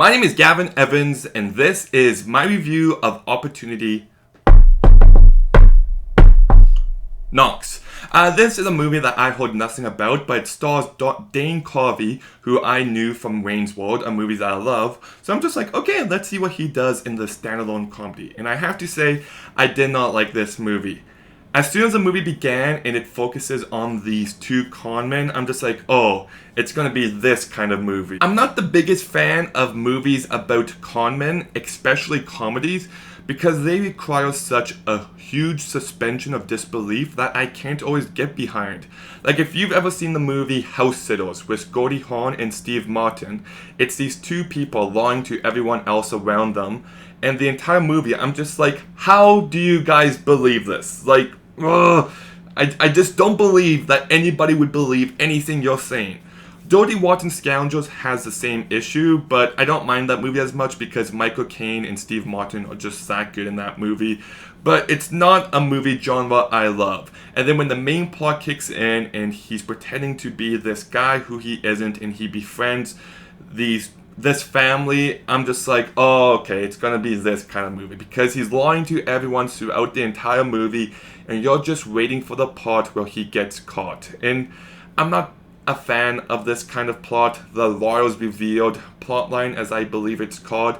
My name is Gavin Evans, and this is my review of Opportunity Knocks. This is a movie that I heard nothing about, but it stars Dane Carvey, who I knew from Wayne's World, a movie that I love. So I'm just like, okay, let's see what he does in the standalone comedy. And I have to say, I did not like this movie. As soon as the movie began and it focuses on these two conmen, I'm just like, oh, it's gonna be this kind of movie. I'm not the biggest fan of movies about conmen, especially comedies, because they require such a huge suspension of disbelief that I can't always get behind. Like if you've ever seen the movie House Sitters with Goldie Hawn and Steve Martin, it's these two people lying to everyone else around them, and the entire movie I'm just like, how do you guys believe this? Like, I just don't believe that anybody would believe anything you're saying. Dirty Rotten Scoundrels has the same issue, but I don't mind that movie as much because Michael Caine and Steve Martin are just that good in that movie. But it's not a movie genre I love. And then when the main plot kicks in and he's pretending to be this guy who he isn't and he befriends this family, I'm just like, oh, okay, it's gonna be this kind of movie because he's lying to everyone throughout the entire movie and you're just waiting for the part where he gets caught. And I'm not a fan of this kind of plot, the Laurels Revealed plotline, as I believe it's called.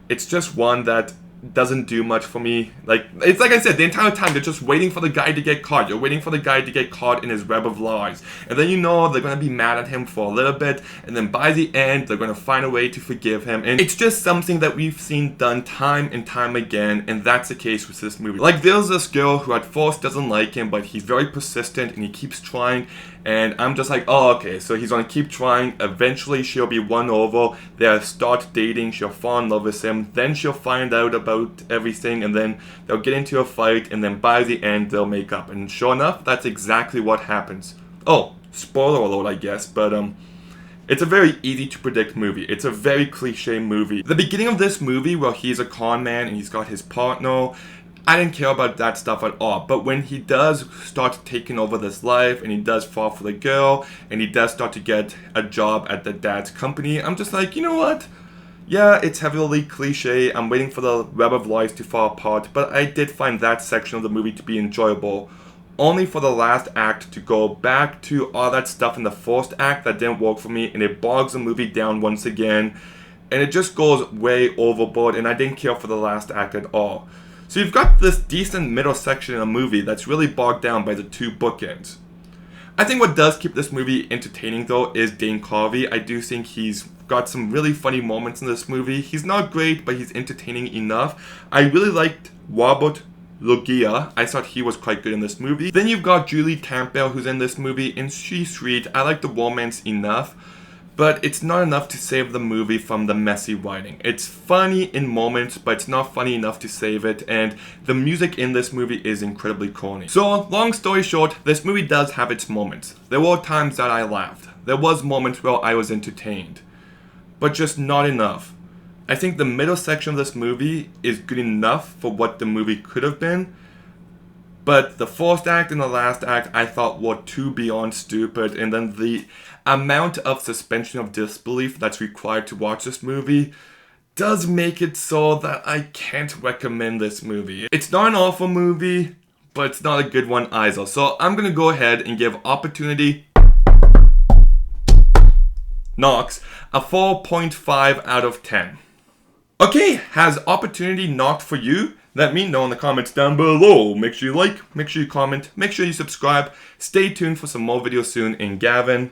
It's just one that doesn't do much for me. Like, it's like I said, the entire time they're just waiting for the guy to get caught. You're waiting for the guy to get caught in his web of lies. And then you know they're going to be mad at him for a little bit, and then by the end, they're going to find a way to forgive him. And it's just something that we've seen done time and time again, and that's the case with this movie. Like, there's this girl who at first doesn't like him, but he's very persistent, and he keeps trying, and I'm just like, oh, okay, so he's going to keep trying. Eventually, she'll be won over. They'll start dating. She'll fall in love with him. Then she'll find out about everything, and then they'll get into a fight, and then by the end, they'll make up. And sure enough, that's exactly what happens. Oh, spoiler alert, I guess, but it's a very easy to predict movie. It's a very cliche movie. The beginning of this movie, where he's a con man and he's got his partner, I didn't care about that stuff at all. But when he does start taking over this life and he does fall for the girl and he does start to get a job at the dad's company, I'm just like, you know what? Yeah, it's heavily cliche. I'm waiting for the web of lies to fall apart, but I did find that section of the movie to be enjoyable. Only for the last act to go back to all that stuff in the first act that didn't work for me, and it bogs the movie down once again. And it just goes way overboard, and I didn't care for the last act at all. So you've got this decent middle section in a movie that's really bogged down by the two bookends. I think what does keep this movie entertaining though is Dane Carvey. I do think he's got some really funny moments in this movie. He's not great, but he's entertaining enough. I really liked Robert Loggia. I thought he was quite good in this movie. Then you've got Julie Campbell who's in this movie, and she's sweet. I like the romance enough, but it's not enough to save the movie from the messy writing. It's funny in moments, but it's not funny enough to save it, and the music in this movie is incredibly corny. So, long story short, this movie does have its moments. There were times that I laughed. There was moments where I was entertained, but just not enough. I think the middle section of this movie is good enough for what the movie could have been, but the first act and the last act I thought were too beyond stupid, and then the amount of suspension of disbelief that's required to watch this movie does make it so that I can't recommend this movie. It's not an awful movie, but it's not a good one either. So I'm gonna go ahead and give Opportunity Knocks a 4.5 out of 10. Okay, has Opportunity knocked for you? Let me know in the comments down below. Make sure you like, make sure you comment, make sure you subscribe. Stay tuned for some more videos soon. And Gavin